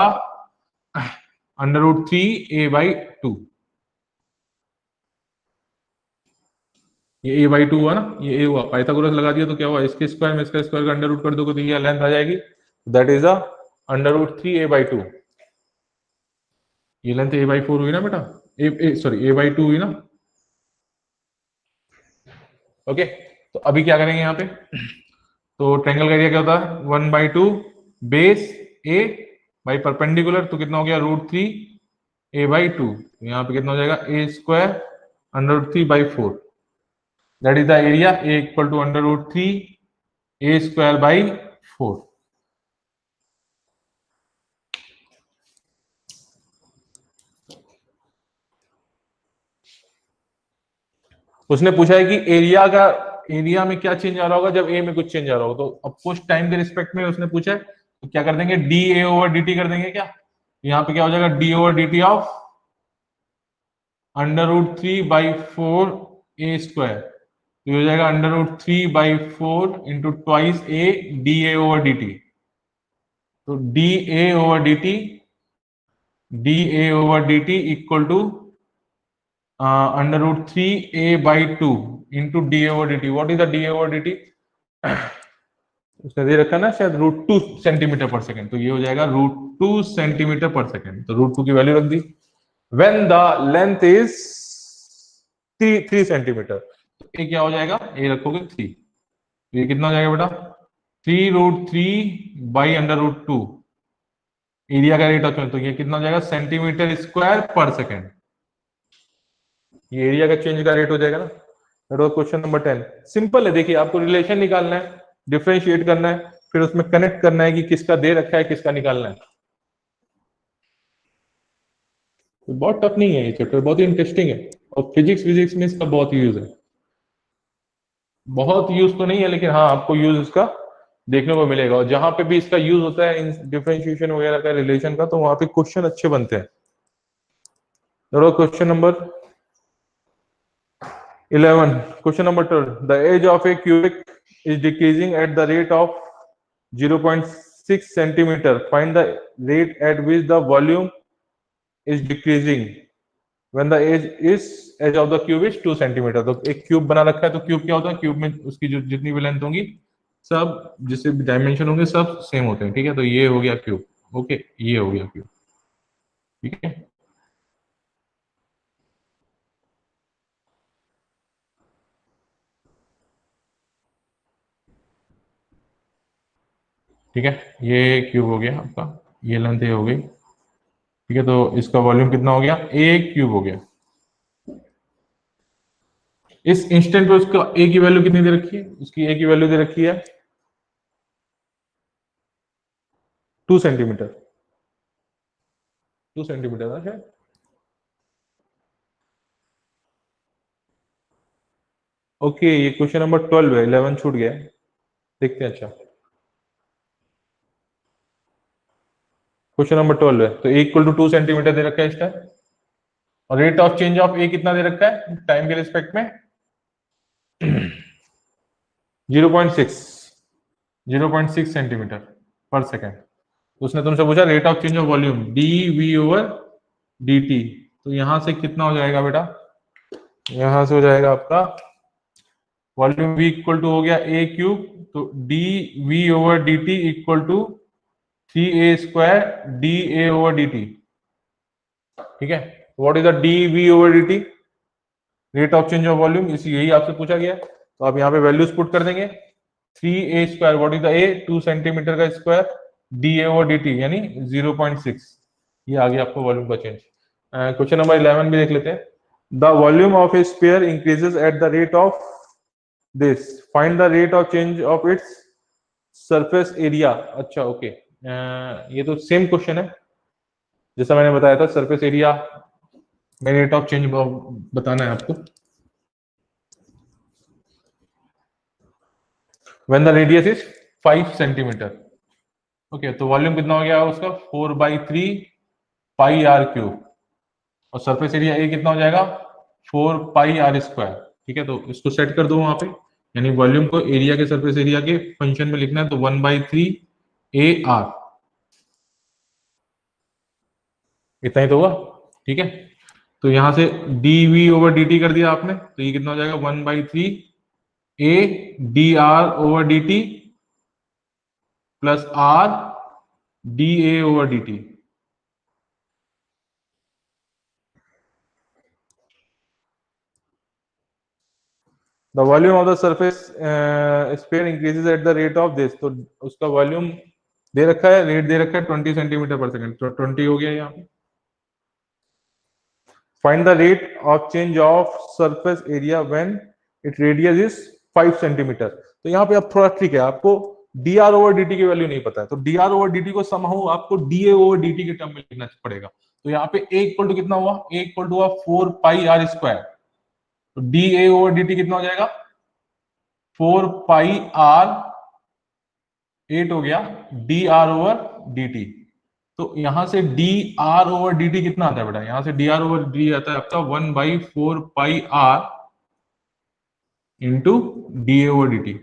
S1: under root 3a/2। ये a/2 हुआ ना, ये a हुआ, पाइथागोरस लगा दिया तो क्या हुआ, इसके स्क्वायर में इसका स्क्वायर का अंडर रूट कर दोगे तो ये लेंथ आ जाएगी, that is the under root 3a/2। ये लेंथ a/4 हुई ना बेटा, सॉरी a/2 हुई ना। ओके, तो अभी क्या करेंगे यहाँ पे, तो ट्रायंगल का एरिया क्या होता है, 1/2 बेस ए बाई परपेंडिकुलर, तो कितना हो गया √3a/2, तो यहाँ पे कितना हो जाएगा A square under root 3/4, that is the area A equal to under root 3a² by 4। उसने पूछा है कि एरिया में क्या चेंज आ रहा होगा जब ए में कुछ चेंज आ रहा होगा, तो अब कुछ टाइम के रिस्पेक्ट में उसने पूछा है, तो क्या कर देंगे, डी ए ओवर डी टी कर देंगे क्या, यहाँ पे क्या हो जाएगा, D over D T of under root 3/4 A square, तो ये हो जाएगा under root 3/4 into twice A D A over D T, तो D A over D T equal to under root 3a/2 into D over D T. What is the D over D T, उसने दे रखा ना शायद √2 centimetre per second, तो ये हो जाएगा √2 सेंटीमीटर पर सेकेंड, तो √2 की वैल्यू रख दी। When the length is 3 centimetre, तो ये क्या हो जाएगा, ये रखोगे 3, तो ये कितना हो जाएगा बेटा, 3√3/√2, एरिया का रेट ऑफ चेंज, तो ये कितना हो जाएगा सेंटीमीटर स्क्वायर पर सेकेंड, ये एरिया का चेंज का रेट हो जाएगा ना। That was question number 10। Simple है, देखिए आपको रिलेशन निकालना है, डिफरेंशिएट करना है, फिर उसमें कनेक्ट करना है कि किसका दे रखा है किसका निकालना है। तो बहुत टफ नहीं है ये चैप्टर, बहुत ही इंटरेस्टिंग है, और फिजिक्स में इसका बहुत यूज है। बहुत यूज तो नहीं है, लेकिन हाँ आपको यूज इसका देखने को मिलेगा, और जहां पे भी इसका यूज होता है इन डिफरेंशिएशन वगैरह का, रिलेशन का, तो वहां पे क्वेश्चन अच्छे बनते हैं। Question number 11, question number 12. The age of a cubic is decreasing at the rate of 0.6 centimeter. Find the rate at which the volume is decreasing when the edge of the cube is 2 centimeter. तो एक cube बना रखा है, तो cube क्या होता है, cube में उसकी जो जितनी भी लेंथ होंगी सब, जिससे भी डायमेंशन होंगे सब सेम होते हैं, ठीक है, तो ये हो गया क्यूब। ओके, ये हो गया क्यूब, ठीक है। ठीक है, ये क्यूब हो गया आपका, ये लेंथ ये हो गई, ठीक है, तो इसका वॉल्यूम कितना हो गया, ए क्यूब हो गया। इस इंस्टेंट पे उसका ए की वैल्यू कितनी दे रखी है, उसकी ए की वैल्यू दे रखी है 2 सेंटीमीटर, 2 सेंटीमीटर ना शायद। ओके, ये क्वेश्चन नंबर 12 है, 11 छूट गया, देखते हैं। अच्छा, क्वेश्चन नंबर 12 है, तो ए इक्वल टू 2 सेंटीमीटर दे रखा है इस टाइम, और रेट ऑफ चेंज ऑफ ए कितना दे रखा है टाइम के रिस्पेक्ट में 0.6 0.6 सेंटीमीटर पर सेकेंड। उसने तुमसे पूछा rate of change of volume d we over D T, तो यहां से कितना हो जाएगा बेटा, यहां से हो जाएगा आपका वॉल्यूम v इक्वल टू हो गया ए क्यूब, तो d we over D T equal to 3a² d A over D T, ठीक है। What is the d we over D t, rate of change of volume, इसी यही आपसे पूछा गया, तो आप यहाँ पे वैल्यूज पुट कर देंगे। 3a², what is the A, 2 centimetre का स्क्वायर, डी ए ओवर डी टी यानी 0.6, ये आ गया आपको वॉल्यूम का चेंज। क्वेश्चन नंबर 11 भी देख लेते हैं। The volume of A sphere increases eight the rate of this, find the rate of change of its surface area. अच्छा ओके, ये तो सेम क्वेश्चन है जैसा मैंने बताया था, सरफेस एरिया में रेट ऑफ चेंज बताना है आपको। When the radius is 5 centimetre, okay, तो वॉल्यूम कितना हो गया उसका 4/3 पाई r क्यूब, और सरफेस एरिया ए कितना हो जाएगा 4πr²। ठीक है, तो इसको सेट कर दो वहां पे, यानी वॉल्यूम को एरिया के सरफेस एरिया के फंक्शन में लिखना है, तो 1/3 AR, इतना ही तो हुआ। ठीक है, तो यहां से dv/dt कर दिया आपने, तो ये कितना हो जाएगा 1/3 AdR/dt plus RdA/dt। The volume of the surface sphere increases at the rate of this, तो उसका वॉल्यूम दे रखा है, रेट दे रखा है 20 सेंटीमीटर पर सेकंड, तो 20 हो गया यहाँ पे। Find the rate of change of surface area when it radius is 5 centimetre. तो यहाँ पे अब थोड़ा ट्रिक है, आपको dr/dt की वैल्यू नहीं पता है, तो dr/dt को समहाउ आपको dA/dt के टर्म में लिखना पड़ेगा। तो यहाँ पे a इक्वल टू कितना हुआ, a इक्वल टू हुआ 4πr², तो dA/dt कितना हो जाएगा 4πr, 8 हो गया dr/dt। तो यहां से dr/dt कितना आता है बेटा, यहां से dr/dt आता है आपका 1/4πr इंटू dA/dt।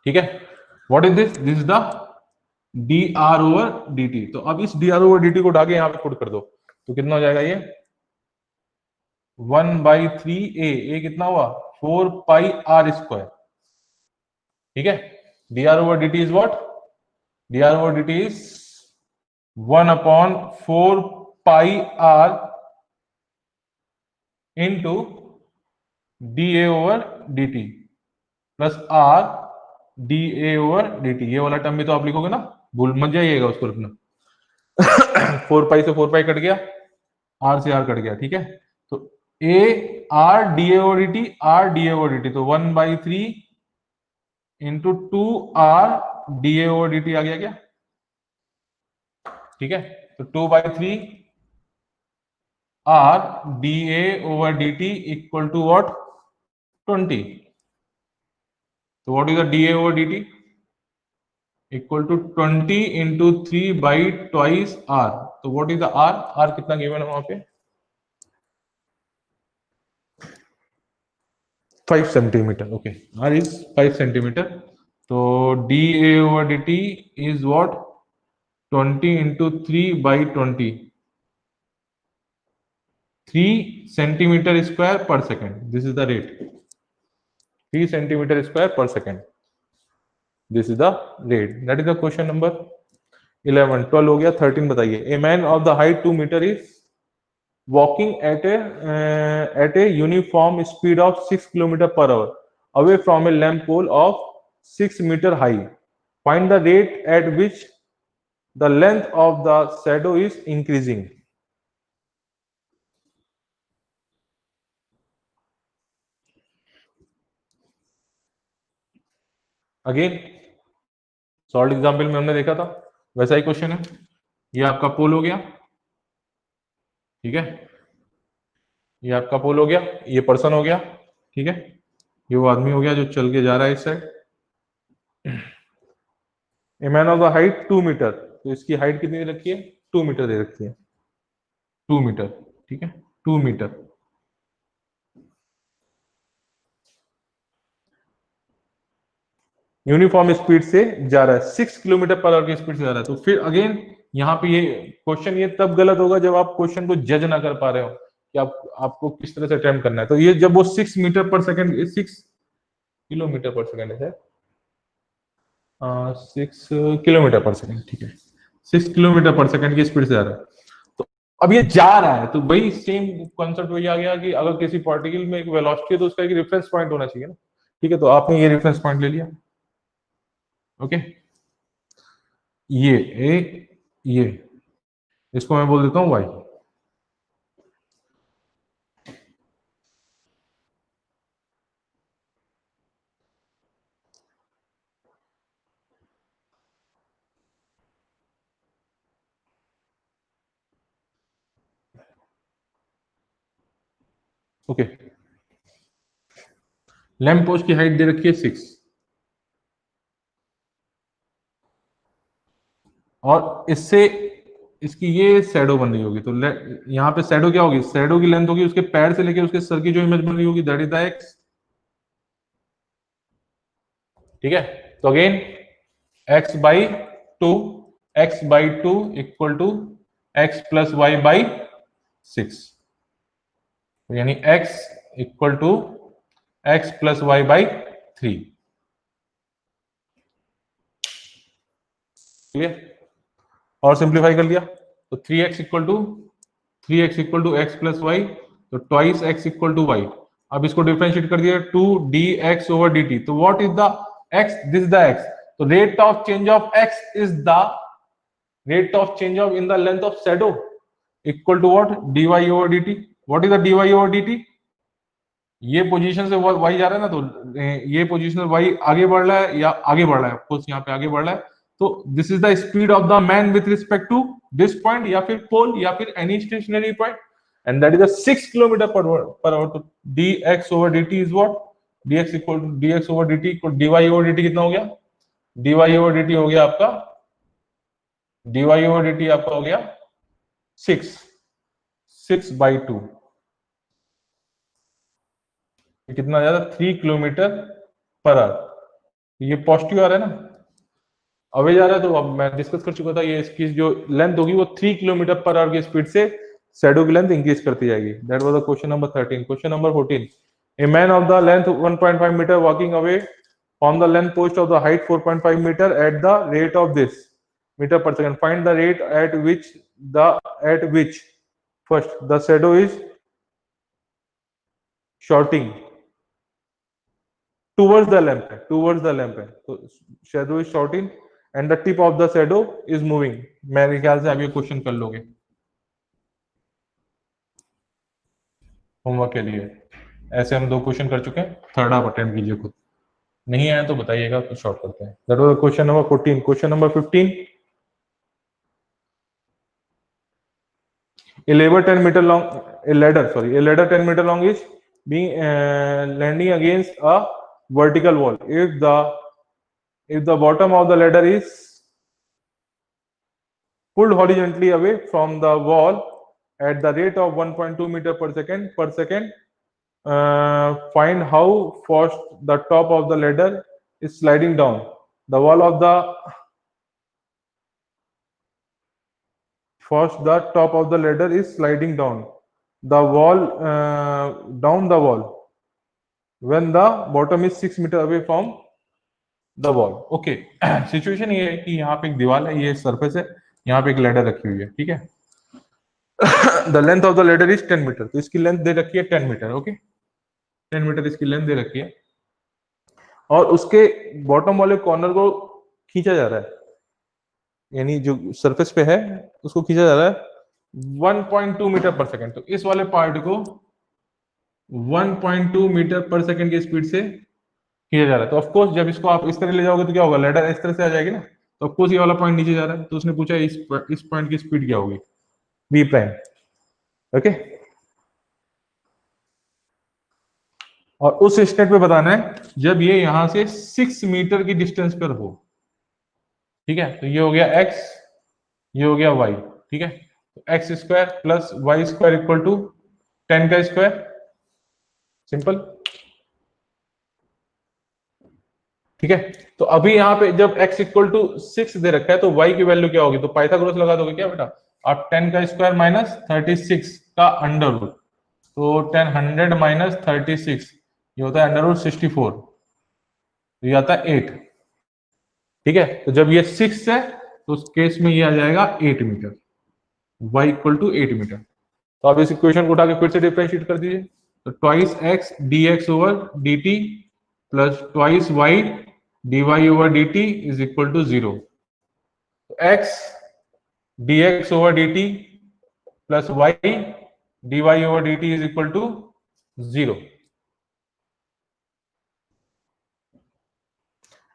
S1: ठीक है, what is this, this is the dr/dt। तो अब इस dr/dt को उठा के यहां पे पुट कर दो, तो कितना हो जाएगा ये 1/3a, कितना हुआ 4πr²। ठीक है, dr/dt is what, dr/dt is 1/4πr into dA/dt plus RdA/dt। ये वाला टर्म भी तो आप लिखोगे ना, भूल मत जाइएगा उसको लिखना। 4π से 4π कट गया, R से R कट गया। ठीक है, तो RdA/dt तो 1/3 इंटू 2RdA/dt आ गया क्या। ठीक है, तो 2/3 RdA/dt इक्वल टू व्हाट 20। तो what is the dA/dt equal to 20 into 3/2R। तो what is the R, R कितना गिवन है वहां पे 5 centimetre. Okay, R is 5 centimetre. तो dA/dt is what 20 into 3/20, 3 centimetre square per second, this is the rate, 3 centimetre square per second, this is the rate. That is the question number 11। 12 हो गया, 13 बताइए। A man of the height 2 metre is walking at a uniform speed of 6 kilometer per hour away from a lamp pole of 6 meter high. Find the rate at which the length of the shadow is increasing. Again solve example में हमने देखा था वैसा ही question है। ये आपका पोल हो गया, ठीक है, ये आपका पोल हो गया, ये पर्सन हो गया, ठीक है, ये वो आदमी हो गया जो चल के जा रहा है इस side. A man of the height 2 metre, तो इसकी हाइट कितनी दे रखी है 2 मीटर दे रखी है, 2 मीटर। ठीक है, 2 मीटर। यूनिफॉर्म स्पीड से जा रहा है, 6 किलोमीटर पर आवर की स्पीड से जा रहा है। तो फिर अगेन यहाँ पे ये क्वेश्चन ये तब गलत होगा जब आप क्वेश्चन को जज ना कर पा रहे हो कि आपको किस तरह से अटेम्प्ट करना है। तो ये जब वो 6 मीटर पर सेकंड, 6 किलोमीटर पर सेकंड है, 6 किलोमीटर पर सेकंड, ठीक है, 6 किलोमीटर पर सेकंड की स्पीड से जा रहा है। तो अब ये जा रहा है, तो वही सेम कॉन्सेप्ट वही आ गया कि अगर किसी पार्टिकल में एक वेलोसिटी है तो उसका एक रेफरेंस पॉइंट होना चाहिए ना। ठीक है, तो आपने ये रेफरेंस पॉइंट ले लिया। ओके, ये इसको मैं बोल देता हूं वाई। ओके, लैंप पोस्ट की हाइट दे रखी है 6, और इससे इसकी ये शैडो बन रही होगी, तो यहाँ पे शैडो क्या होगी, शैडो की लेंथ होगी उसके पैर से लेके उसके सर की जो इमेज बन रही होगी, दैट इज द एक्स। ठीक है, तो again x by two, x by two equal to x plus Y by 6, यानी x equal to x plus Y by 3। Clear? और सिंप्लीफाई कर लिया तो 3x equal to 3x equal to x plus Y, तो twice x equal to y. अब इसको differentiate कर दिया 2 dx ओवर dt, तो what is the x, this the x, तो rate of change of x is the rate of change of in the length of shadow equal to what, dy over dt। What is the dy over dt, ये position से y जा रहा है ना, तो ये position से y आगे बढ़ रहा है या आगे बढ़ रहा है, ऑफकोर्स यहाँ पे आगे बढ़ रहा है, तो this is the speed of the man with respect to this point या फिर पोल या फिर any stationary point, and that is 6 kilometre per hour. तो dx over dt is what, dx equal to dx over dt equal dy over dt कितना हो गया, dy over dt हो गया आपका, dy ओवर dt आपका हो गया 6/2, कितना ज्यादा 3 किलोमीटर पर आवर। ये पॉजिटिव आ रहा है ना, अवे जा रहा है, तो अब मैं डिस्कस कर चुका था, ये इसकी जो लेंथ होगी वो 3 किलोमीटर पर आवर की स्पीड से शैडो की लेंथ इंक्रीज करती जाएगी। That was the question number 13। Question number 14, a man of the length 1.5 metre walking away from the length post of the height 4.5 metre at the rate of this metre per second, find the rate at which first the shadow is shorting towards the lamp है, तो shadow is shorting and the tip of the shadow is moving। मेरे ख्याल से आप ये question कर लोगे homework के लिए। ऐसे हम 2 क्वेश्चन कर चुके हैं, थर्ड आप अटेम्प्ट कीजिए खुद, नहीं आया तो बताइएगा, तो शॉर्ट करते हैं। That was question number 14। Question number 15, a ladder 10 meter long, a ladder 10 meter long is being landing against a vertical wall if the bottom of the ladder is pulled horizontally away from the wall at the rate of 1.2 meter per second, find how fast the top of the ladder is sliding down the wall of the first the top of the ladder is sliding down the wall when the bottom is 6 meter away from the wall। Okay, situation ये है कि यहाँ पे एक दीवार है, ये surface है, यहाँ पे एक लैडर रखी हुई है, ठीक है। The length of the ladder is 10 metre, तो इसकी लेंथ दे रखी है 10 मीटर। ओके, 10 मीटर इसकी लेंथ दे रखी है, और उसके बॉटम वाले कॉर्नर को खींचा जा रहा है, यानी जो सरफेस पे है उसको खींचा जा रहा है 1.2 मीटर पर सेकंड। तो इस वाले पार्ट को 1.2 मीटर पर सेकंड की स्पीड से खींचा जा रहा है। तो ऑफ कोर्स जब इसको आप इस तरह ले जाओगे तो क्या होगा, लेडर इस तरह से आ जाएगी ना, तो ऑफ कोर्स ये वाला पॉइंट नीचे जा रहा है, तो उसने पूछा इस पॉइंट की स्पीड क्या होगी, v प्राइम। ओके, और उस स्टेट पे बताना है जब ये यहां से 6 मीटर की डिस्टेंस पर हो, ठीक है। तो ये हो गया x, ये हो गया y, ठीक है। तो x square plus y square equal to 10 का स्क्वायर, सिंपल, ठीक है। तो अभी यहाँ पे जब x इक्वल टू 6 दे रखा है तो y की वैल्यू क्या होगी, तो पाइथागोरस लगा दोगे क्या बेटा आप, 10 का स्क्वायर माइनस 36 का अंडर रूट, तो 10 100 माइनस 36 ये होता है अंडर रूट 64, तो ये आता है 8, ठीक है। तो जब ये 6 है तो उस केस में ये आ जाएगा 8 metre, y equal to 8 metre. तो आप इस इक्वेशन को उठा के फिर से डिफरेंशिएट कर दीजिए, तो twice x dx over dt plus twice y dy over dt is equal to 0। x dx over dt plus y dy over dt is equal to 0।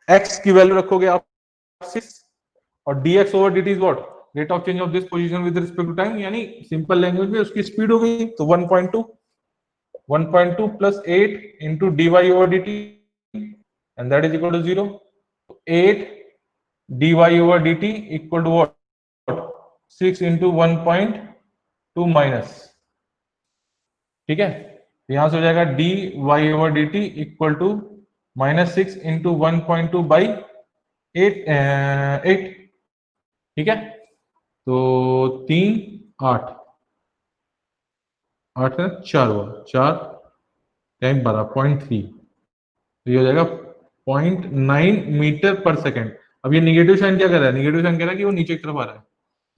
S1: x की वैल्यू रखोगे आप 6 और dx over dt is what, rate of change of this position with respect to time, यानी simple language में उसकी speed हो गई, तो 1.2 plus 8 into dy over dt and that is equal to 0। 8 dy over dt equal to what, 6 into 1.2 minus, ठीक है। तो यहां से हो जाएगा d Y over D T equal to -6 into 1.2 by 8, ठीक है। तो 3 8 8 है 4 हुआ, 4 टाइम 12.3, तो ये हो जाएगा 0.9 मीटर पर सेकेंड। अब ये निगेटिव साइन क्या कर रहा है, निगेटिव साइन कह रहा है कि वो नीचे की तरफ आ रहा है।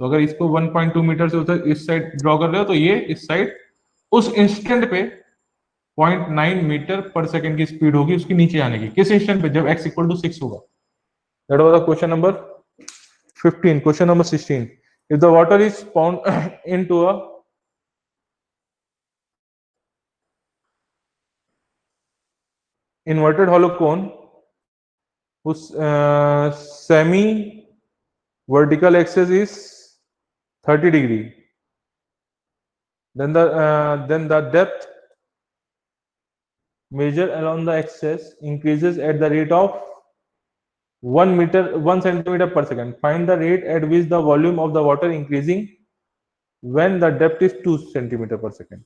S1: तो अगर इसको 1.2 मीटर से उधर इस साइड ड्रॉ कर रहे हो तो ये इस साइड उस इंस्टेंट पे 0.9 मीटर पर सेकेंड की स्पीड होगी उसकी नीचे आने की। किस इंस्टेंट पे, जब x इक्वल टू 6 होगा। That was the question number 15। Question number 16, if the water is pound into a inverted hollow cone whose semi vertical axis is 30 degree, then the depth measured along the axis increases at the rate of 1 centimeter per second. Find the rate at which the volume of the water increasing when the depth is 2 centimeter per second.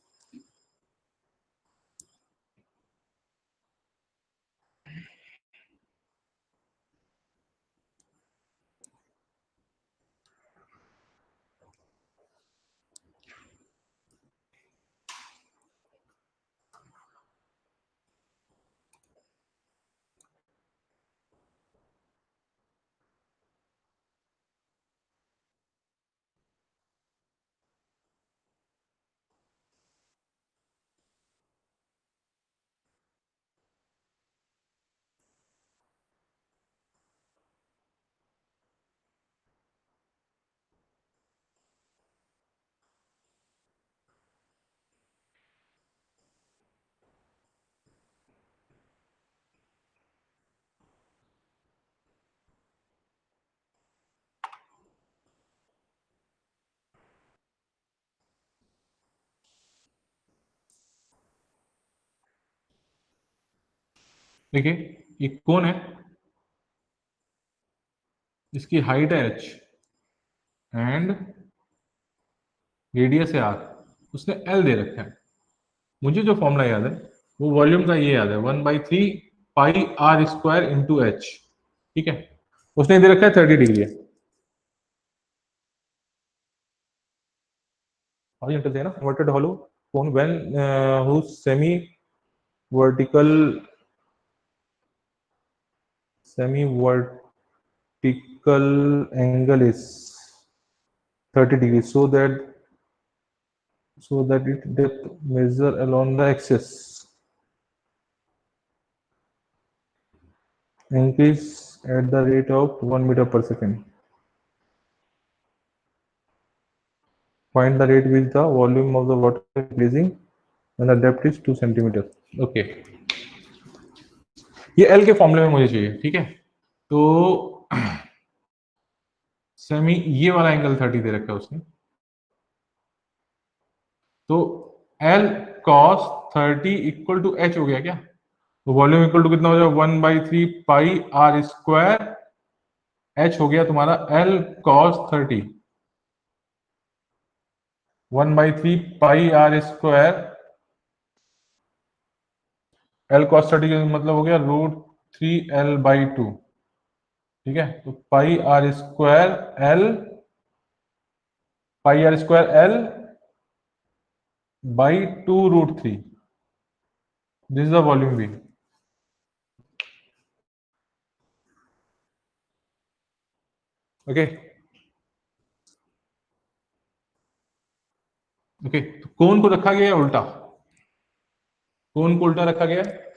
S1: देखिए ये कौन है, इसकी height है h and radius है r, उसने l दे रखा है। मुझे जो फॉर्मूला याद है वो वॉल्यूम का ये याद है, 1/3 पाई r स्क्वायर इंटू एच, ठीक है। उसने दे रखा है 30 डिग्री है। और ये ना inverted hollow cone when whose semi vertical angle is 30 degrees, so that it depth measure along the axis increase at the rate of 1 meter per second. Find the rate with the volume of the water increasing when the depth is 2 centimeter. Okay, ये L के फॉर्मूले में मुझे चाहिए, ठीक है। तो semi ये वाला एंगल 30 दे रखा है उसने, तो L cos 30 equal to h हो गया क्या। तो वॉल्यूम इक्वल टू कितना हो जाएगा, 1/3 पाई r स्क्वायर, h हो गया तुम्हारा L cos 30, 1/3 पाई r स्क्वायर, L cos 30 का मतलब हो गया √3l/2, ठीक है। तो पाई r square L by 2√3, this is the volume V। Okay okay, तो कोन को रखा गया है उल्टा, कोन को उल्टा रखा गया है।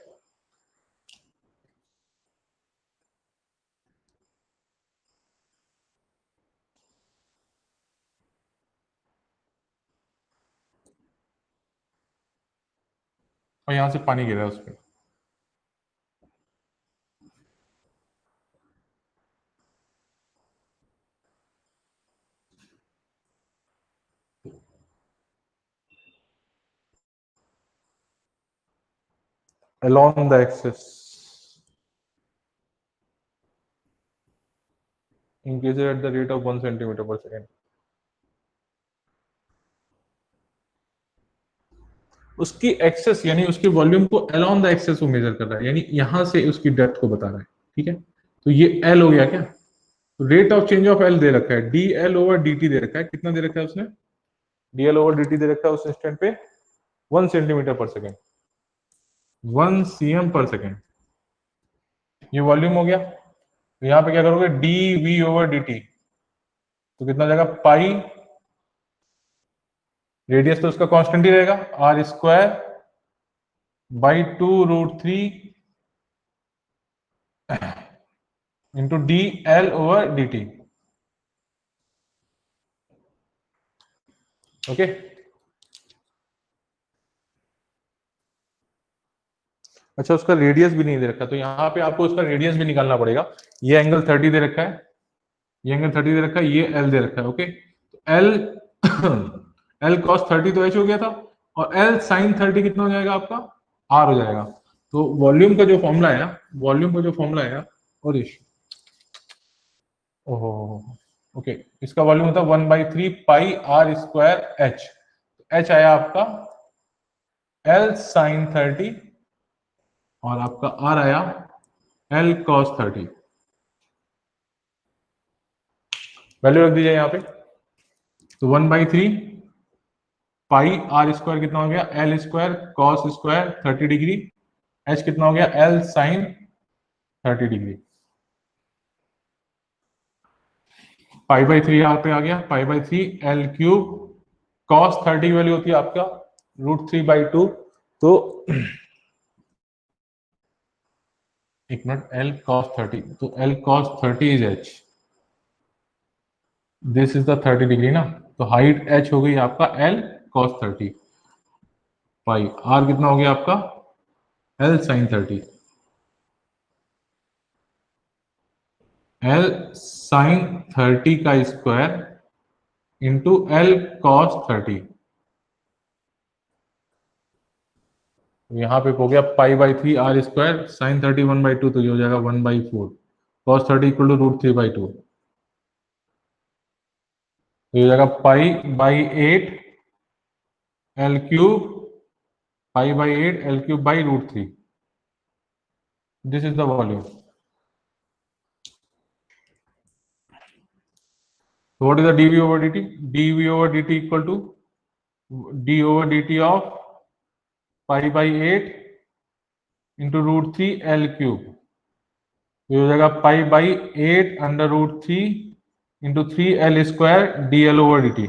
S1: और यहां से पानी गिर रहा है उस पर। Along the axis increases at the rate of 1 centimeter per second. उसकी एक्सेस यानी उसके वॉल्यूम को अलोंग द एक्सेस वो मेजर कर रहा है, यानी यहां से उसकी डेप्थ को बता रहा है। ठीक है, तो ये एल हो गया क्या? Rate of change of L दे रखा है, D L over D T दे रखा है, कितना दे रखा है उसने? D L over D T दे रखा है उस इंस्टेंट पे 1 centimetre per second, 1 CM per second. ये वॉल्यूम हो गया। तो यहाँ पे क्या करोगे, D we over D T, तो कितना जाएगा पाई, रेडियस तो उसका कांस्टेंट ही रहेगा, r square by 2√3 into d L over D t. Okay, अच्छा उसका रेडियस भी नहीं दे रखा, तो यहाँ पे आपको उसका रेडियस भी निकालना पड़ेगा। ये एंगल 30 दे रखा है, ये एंगल 30 दे रखा है, ये एल दे रखा है। ओके, तो एल एल कॉस 30 तो एच हो गया था, और एल साइन 30 कितना हो जाएगा आपका? आर हो जाएगा। तो वॉल्यूम का जो फॉर्मूला है ना, वॉल्यूम का जो फॉर्मूला है, और ओहो, ओके, इसका वॉल्यूम होता है 1/3 पाई आर स्क्वायर एच। एच आया आपका एल साइन 30, और आपका आर आया एल कॉस 30। वैल्यू रख दीजिए यहाँ पे, तो 1/3 पाई आर स्क्वायर कितना हो गया? L square cos square 30 degree, H कितना हो गया? L sine 30 degree. पाई/3 यहाँ पे आ गया, पाई/3 एल क्यूब कॉस 30 की वैल्यू होती है आपका √3/2। तो एक मिनट, एल कॉस 30, तो L cos 30 is H, this is the 30 degree ना, तो हाइट एच हो गई आपका एल कॉस 30, पाई आर कितना हो गया आपका? एल साइन 30, एल साइन 30 का स्क्वायर इंटू एल कॉस 30। यहाँ पे हो गया पाई/3 आर स्क्वायर साइन 30 1/2, तो ये हो जाएगा 1/4 कॉस 30 इक्वल टू √3/2, तो ये हो जाएगा पाई/8 एल क्यूब, पाई/8 L cube by √3। This is the volume. What is the D V over D T? D V over D T equal to D over D T of पाई/8 इंटू √3 एल क्यूब, ये हो जाएगा पाई/8 under √3 into 3 L square D L over D T.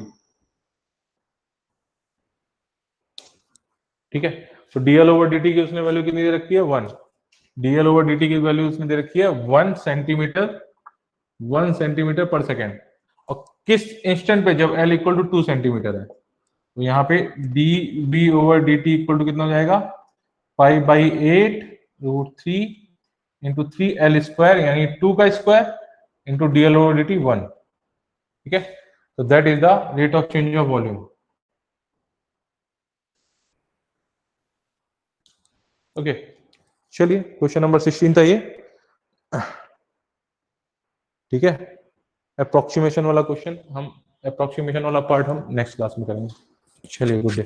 S1: ठीक है, तो DL over D t की उसने वैल्यू कितनी दे रखी है? 1। डीएल ओवर डी टी की वैल्यू उसने दे रखी है 1 सेंटीमीटर, 1 सेंटीमीटर पर सेकेंड। और किस इंस्टेंट पे? जब एल इक्वल टू 2 सेंटीमीटर है। तो यहाँ पे d b over D T equal to कितना हो जाएगा? पाई/8 √3 इंटू 3 एल स्क्वायर, यानी 2 का square into DL over D T 1। ठीक है, तो that is the rate of change of volume. Okay, चलिए क्वेश्चन नंबर 16 था ये। ठीक है, अप्रोक्सीमेशन वाला क्वेश्चन हम, अप्रोक्सीमेशन वाला पार्ट हम नेक्स्ट क्लास में करेंगे। चलिए, गुड डे।